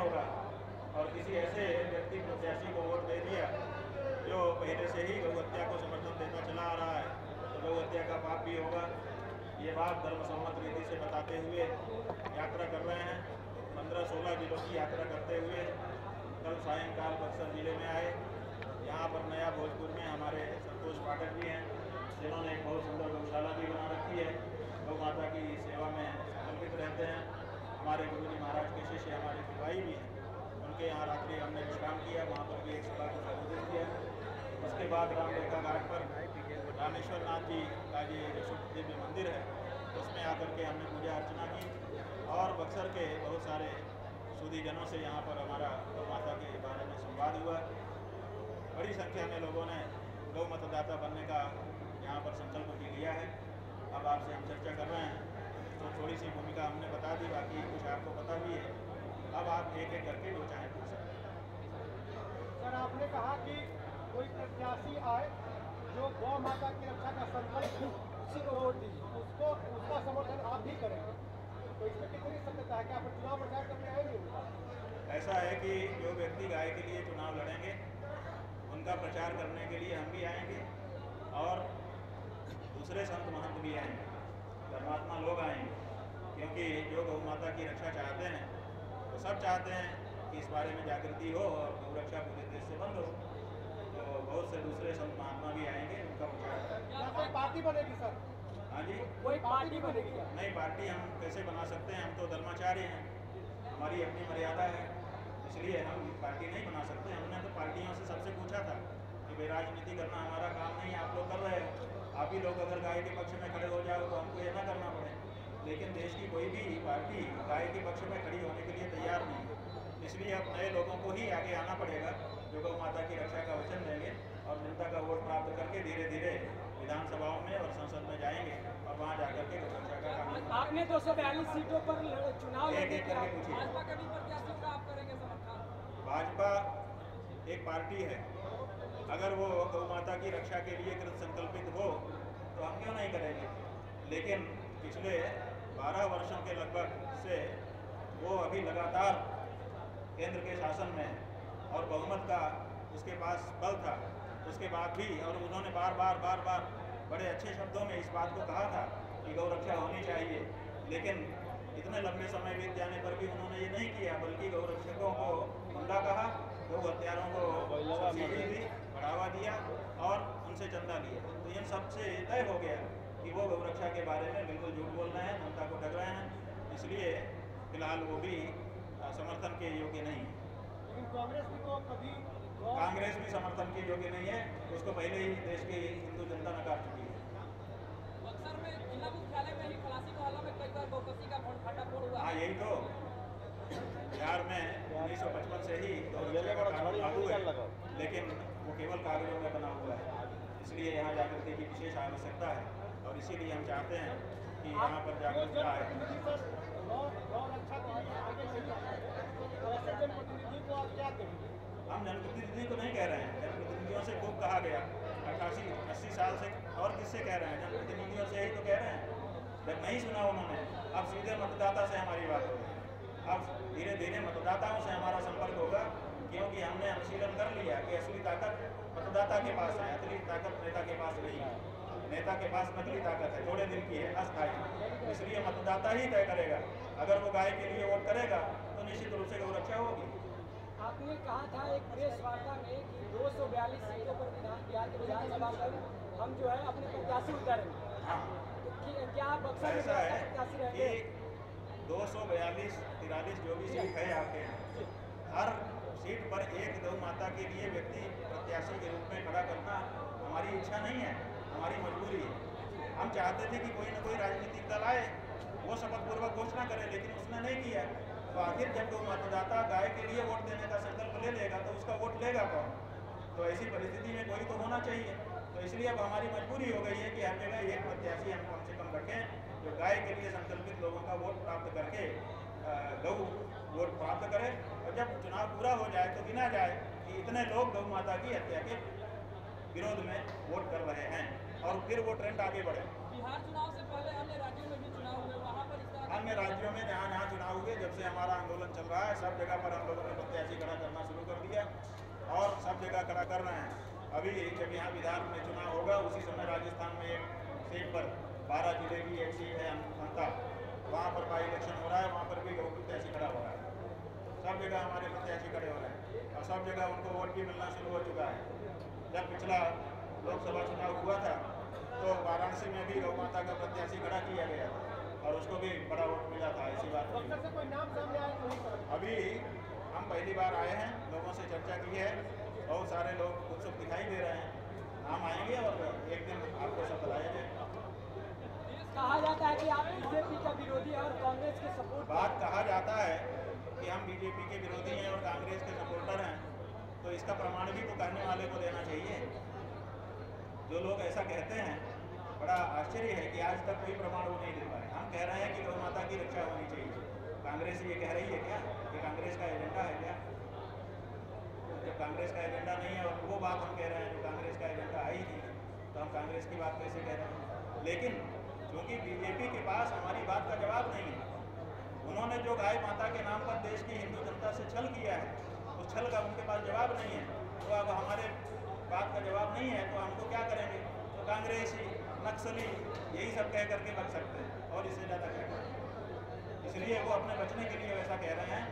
होगा और किसी ऐसे व्यक्ति प्रत्याशी को वोट दे दिया जो पहले से ही गौ हत्या को समर्थन देता चला आ रहा है तो गौ हत्या का पाप भी होगा। ये बात धर्मसम्मत रीति से बताते हुए यात्रा कर रहे हैं। 15-16 जिलों की यात्रा करते हुए कल सायंकाल बक्सर जिले में आए। यहाँ पर नया भोजपुर में हमारे संतोष पाठक जी हैं जिन्होंने एक बहुत सुंदर गौशाला भी बना रखी है। गौ माता की सेवा में समर्पित रहते हैं। हमारे गुरु जी महाराज के शिष्य हमारे सिपाही भी हैं, उनके यहाँ रात्रि हमने विश्राम किया, वहाँ पर भी एक सभा को संबोधित किया। उसके बाद रामरेखा घाट पर रामेश्वर नाथ जी का ये विशुद्ध दिव्य मंदिर है, उसमें आकर के हमने पूजा अर्चना की और बक्सर के बहुत सारे सुधीजनों से यहाँ पर हमारा गौ माता के बारे में संवाद हुआ। बड़ी संख्या में लोगों ने गौ मतदाता बनने का यहाँ पर संकल्प भी लिया है। अब आपसे हम चर्चा कर रहे हैं तो थोड़ी सी भूमिका हमने बता दी, बाकी कुछ आपको पता भी है। अब आप एक एक करके जो चाहें पूछ सकते हैं। सर, आपने कहा कि कोई प्रत्याशी आए जो गौ माता की रक्षा का संकल्प उसी को वोट दीजिए, उसका समर्थन आप भी करेंगे, तो इसमें कितनी सत्यता है? क्या आप चुनाव प्रचार करने आएंगे? ऐसा है कि जो व्यक्ति गाय के लिए चुनाव लड़ेंगे उनका प्रचार करने के लिए हम भी आएंगे और दूसरे संत महंत भी आएंगे, धर्मात्मा लोग आएंगे, क्योंकि जो गौ माता की रक्षा चाहते हैं तो सब चाहते हैं कि इस बारे में जागृति हो और गौ रक्षा पूरे देश से बंद हो। तो बहुत से दूसरे संत महात्मा भी आएंगे, उनका प्रचार। कोई पार्टी बनेगी सर? हाँ जी, कोई पार्टी बनेगी? नहीं, पार्टी हम कैसे बना सकते हैं? हम तो धर्माचार्य हैं, हमारी अपनी मर्यादा है, इसलिए हम पार्टी नहीं बना सकते। हमने तो पार्टियों से सबसे पूछा था कि भाई राजनीति करना हमारा काम नहीं, आप लोग कर रहे हो, आप ही लोग अगर गाय के पक्ष में खड़े हो जाओ तो हमको ये ना करना पड़े। लेकिन देश की कोई भी पार्टी गाय के पक्ष में खड़ी होने के लिए तैयार नहीं है, इसलिए अब नए लोगों को ही आगे आना पड़ेगा जो गौ माता की रक्षा का वचन देंगे और जनता का वोट प्राप्त करके धीरे धीरे विधानसभाओं में और संसद में जाएंगे और वहाँ जाकर के गौ रक्षा का काम। आपने 242 सीटों पर चुनाव एक एक करके पूछिए। भाजपा का भी प्रत्याशी का आप करेंगे समर्थन? भाजपा एक पार्टी है, अगर वो गौ माता की रक्षा के लिए कृत संकल्पित हो तो हम क्यों नहीं करेंगे। लेकिन पिछले 12 वर्षों के लगभग से वो अभी लगातार केंद्र के शासन में और बहुमत का उसके पास बल था, उसके बाद भी और उन्होंने बार बार बड़े अच्छे शब्दों में इस बात को कहा था कि गौ रक्षा होनी चाहिए, लेकिन इतने लंबे समय बीत जाने पर भी उन्होंने ये नहीं किया, बल्कि गौ रक्षकों को गुंडा कहा, गौ हत्यारों को सब्सिडी दी, बढ़ावा दिया और उनसे चंदा लिया। तो इन सबसे तय हो गया कि वो गौ रक्षा के बारे में बिल्कुल झूठ बोल रहे हैं, जनता को ठग रहे हैं, इसलिए फिलहाल वो भी समर्थन के योग्य नहीं है। लेकिन कांग्रेस भी तो कभी कांग्रेस भी समर्थन के योग्य नहीं है, उसको पहले ही देश की हिंदू जनता नकार चुकी है। बक्सर में जिला मुख्यालय में ही खलासी मोहल्ला में कई बार गौकसी का फाटाफोड़ हुआ। हाँ, यही तो बिहार में 1955 से ही गौ रक्षा का कानून लागू है, लेकिन वो केवल कागजों में बना हुआ है, इसलिए यहाँ जागृति की विशेष आवश्यकता है और इसीलिए हम चाहते हैं कि यहाँ पर जागरूकता आए। हम जनप्रतिनिधि को नहीं कह रहे हैं, जनप्रतिनिधियों से खूब कहा गया 88-80 साल से, और किससे कह रहे हैं? जनप्रतिनिधियों से ही तो कह रहे हैं। जब नहीं सुना उन्होंने, अब सीधे मतदाता से हमारी बात होगी, अब धीरे धीरे मतदाताओं से हमारा संपर्क होगा, क्योंकि हमने अनुशीलन कर लिया कि असली ताकत मतदाता के पास है, असली ताकत नेता के पास नहीं है। नेता के पास नकली ताकत है, थोड़े दिन की है, अस्थायी, इसलिए मतदाता ही तय करेगा। अगर वो गाय के लिए वोट करेगा तो निश्चित रूप से गौ रक्षा होगी। आपने कहा था एक प्रेस वार्ता में कि 242 सीटों पर बिहार के विधानसभा पर हम जो है अपने प्रत्याशी उतारेंगे। हाँ, तो क्या आप बक्सर ऐसा है प्रत्याशी कि रहेंगे? 242-43 जो भी सीट है आपके यहाँ, हर सीट पर एक गौ माता के लिए व्यक्ति प्रत्याशी के रूप में खड़ा करना हमारी इच्छा नहीं है, हमारी मजबूरी है। हम चाहते थे कि कोई ना कोई राजनीतिक दल आए, वो शपथपूर्वक घोषणा करे, लेकिन उसने नहीं किया। तो आखिर जब कोई मतदाता गाय के लिए वोट देने का संकल्प ले लेगा तो उसका वोट लेगा कौन? तो ऐसी परिस्थिति में कोई तो होना चाहिए। तो इसलिए अब हमारी मजबूरी हो गई है कि हर जगह एक प्रत्याशी हम कम से कम रखें जो गाय के लिए संकल्पित लोगों का वोट प्राप्त करके गौ वोट प्राप्त करे, और जब चुनाव पूरा हो जाए तो गिना जाए कि इतने लोग गौ माता की हत्या के विरोध में वोट कर रहे हैं, और फिर वो ट्रेंड आगे बढ़े। बिहार चुनाव से पहले अन्य राज्यों में भी चुनाव हुए, वहाँ पर अन्य राज्यों में जहाँ जहाँ चुनाव हुए, जब से हमारा आंदोलन चल रहा है, सब जगह पर हम लोगों ने प्रत्याशी खड़ा करना शुरू कर दिया और सब जगह खड़ा कर रहे हैं। अभी जब यहाँ विधान में चुनाव होगा, उसी समय राजस्थान में एक सीट पर 12 जिले की एक सीट है अंता, वहाँ पर बाई इलेक्शन हो रहा है, वहाँ पर भी प्रत्याशी खड़ा हो रहा है। सब जगह हमारे प्रत्याशी खड़े हो रहे हैं और सब जगह उनको वोट भी मिलना शुरू हो चुका है। जब पिछला लोकसभा चुनाव हुआ था तो वाराणसी में भी गौ माता का प्रत्याशी खड़ा किया गया था और उसको भी बड़ा वोट मिला था। ऐसी बात नहीं। अभी हम पहली बार आए हैं, लोगों से चर्चा की है, बहुत सारे लोग उत्सुक दिखाई दे रहे हैं। नाम आएंगे और एक दिन आपको सब बताया जाएगा। कहा जाता है कि आप बीजेपी का विरोधी और कांग्रेस के सपोर्ट। बात कहा जाता है कि हम बीजेपी के विरोधी हैं और कांग्रेस के सपोर्टर हैं, तो इसका प्रमाण भी तो कहने वाले को देना चाहिए। जो लोग ऐसा कहते हैं, बड़ा आश्चर्य है कि आज तक कोई प्रमाण वो नहीं दे पाए। हम कह रहे हैं कि गौ माता की रक्षा होनी चाहिए, कांग्रेस ये कह रही है क्या कि कांग्रेस का एजेंडा है क्या? जब कांग्रेस का एजेंडा नहीं है और वो बात हम कह रहे हैं जो कांग्रेस का एजेंडा है ही नहीं, तो हम कांग्रेस की बात कैसे कह रहे हैं? लेकिन क्योंकि बीजेपी के पास हमारी बात का जवाब नहीं है, उन्होंने जो गाय माता के नाम पर देश की हिंदू जनता से छल किया है, उस छल का उनके पास जवाब नहीं है। तो अब हमारे बात का जवाब नहीं है तो हमको क्या करेंगे? तो कांग्रेसी, नक्सली, यही सब कह करके बच सकते हैं और इससे ज़्यादा क्या करें। इसलिए वो अपने बचने के लिए वैसा कह रहे हैं,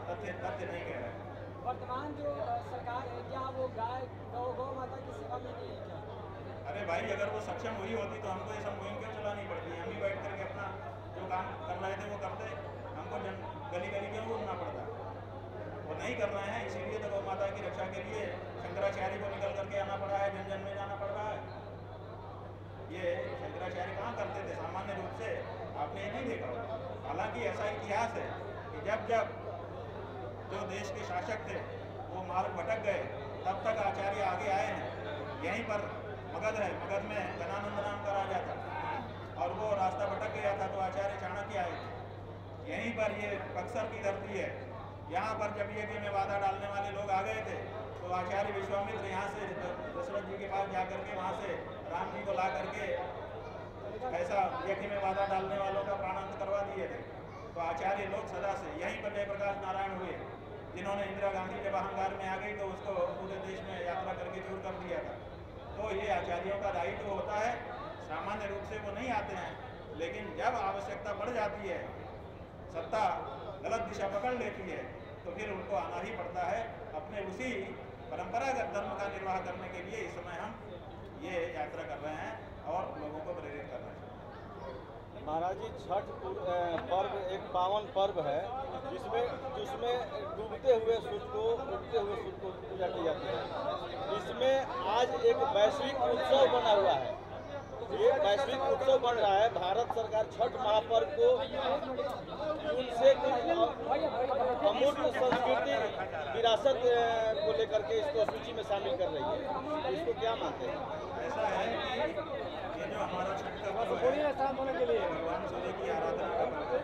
तथ्य नहीं कह रहे हैं। वर्तमान जो सरकार है, क्या वो गौ माता की सेवा में नहीं है क्या? अरे भाई, अगर वो सक्षम हुई होती तो हमको ये सब मुहिम क्यों चलानी पड़ती? हम ही बैठ करके अपना जो काम कर रहे थे वो करते, हमको गली गली क्यों घूमना पड़ता? वो नहीं कर रहे हैं, इसीलिए तो गौ माता की रक्षा के लिए शंकराचार्य को निकल करके आना पड़ा है, जन जन में जाना पड़ रहा है। ये शंकराचार्य कहाँ करते थे सामान्य रूप से? आपने ये नहीं देखा? हालांकि ऐसा इतिहास है कि जब जब जो देश के शासक थे वो मार्ग भटक गए, तब तक आचार्य आगे आए हैं। यहीं पर मगध है, मगध में गणानंद नाम का राजा था और वो रास्ता भटक गया था तो आचार्य चाणक्य आए थे। यहीं पर ये बक्सर की धरती है, यहाँ पर जब यज्ञ में बाधा डालने वाले लोग आ गए थे तो आचार्य विश्वामित्र यहाँ से दशरथ जी के पास जा करके वहाँ से राम जी को ला करके ऐसा यज्ञ में बाधा डालने वालों का प्राणांत करवा दिए थे। तो आचार्य लोग सदा से यहीं पर जयप्रकाश नारायण हुए, जिन्होंने इंदिरा गांधी जब अहंकार में आ गई तो उसको पूरे देश में यात्रा करके चूर कर दिया था। तो ये आचार्यों का दायित्व होता है, सामान्य रूप से वो नहीं आते हैं, लेकिन जब आवश्यकता बढ़ जाती है, सत्ता गलत दिशा पकड़ लेती है, तो फिर उनको आना ही पड़ता है। अपने उसी परंपरागत धर्म का निर्वाह करने के लिए इस समय हम ये यात्रा कर रहे हैं और लोगों को प्रेरित कर रहे हैं। महाराज जी, छठ पर्व एक पावन पर्व है जिसमें डूबते हुए सूर्य को, उगते हुए सूर्य को पूजा की जाती है। इसमें आज एक वैश्विक उत्सव बना हुआ है, ये वैश्विक उत्सव बन रहा है। भारत सरकार छठ महापर्व को उनसे अमूर्त संस्कृति विरासत को लेकर के इसको सूची में शामिल कर रही है। इसको क्या मानते हैं? ऐसा है कि ये जो हमारा छठ का पर्व है, भगवान सूर्य की आराधना का पर्व है।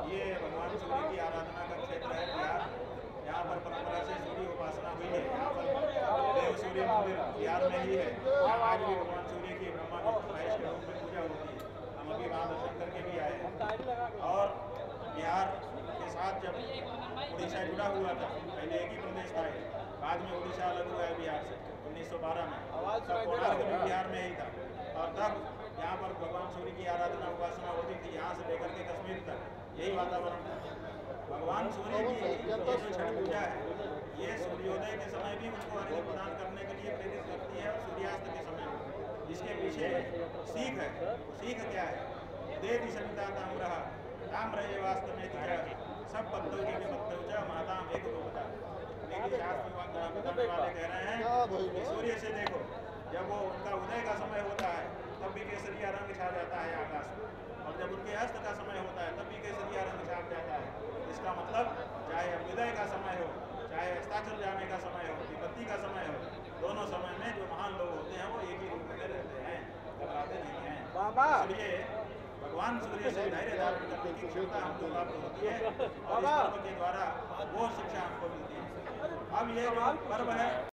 ये भगवान सूर्य की आराधना का क्षेत्र है बिहार। यहाँ पर परंपरा से सूर्य उपासना हुई है। यहाँ पर देव सूर्य मंदिर बिहार में ही है। आज भी भगवान सूर्य की ब्रह्मा विष्णु महेश के रूप में पूजा होती है। हम अभी वहाँ दर्शन करके भी आए हैं। और बिहार के साथ जब उड़ीसा जुड़ा हुआ था, पहले एक ही प्रदेश था, बाद में उड़ीसा अलग हुआ है बिहार से 1912 में। तब कोणार्क भी बिहार में ही था और तब यहाँ पर भगवान सूर्य की आराधना उपासना होती थी, यहाँ से लेकर के कश्मीर तक यही वातावरण था। भगवान सूर्य की ये जो छठ पूजा है, ये सूर्योदय के समय भी उनको अर्घ्य प्रदान करने के लिए प्रेरित करती है और सूर्यास्त के समय भी। इसके पीछे सीख है। सीख क्या है? दे दी सविता ताम्रः ताम्र एवास्त में सब पत्तों के पत्तौचा माता एक रूपता। लेकिन शास्त्र बताने वाले कह रहे हैं कि सूर्य से देखो, जब वो उनका उदय का समय होता है तब भी केसरिया रंग छा जाता है आकाश में, और जब उनके अस्त का समय होता है तब भी केसरिया रंग छाप जाता है। इसका मतलब चाहे अभ्युदय का समय हो, चाहे अस्ताचल जाने का समय हो, विपत्ति का समय हो, दोनों समय में जो महान लोग होते हैं वो एक ही रूप में रहते हैं, घबराते नहीं हैं। इसलिए भगवान सूर्य से धैर्य धारण करने की क्षमता हमको प्राप्त होती है और इस पर्व के द्वारा वो शिक्षा हमको मिलती है। अब ये जो पर्व है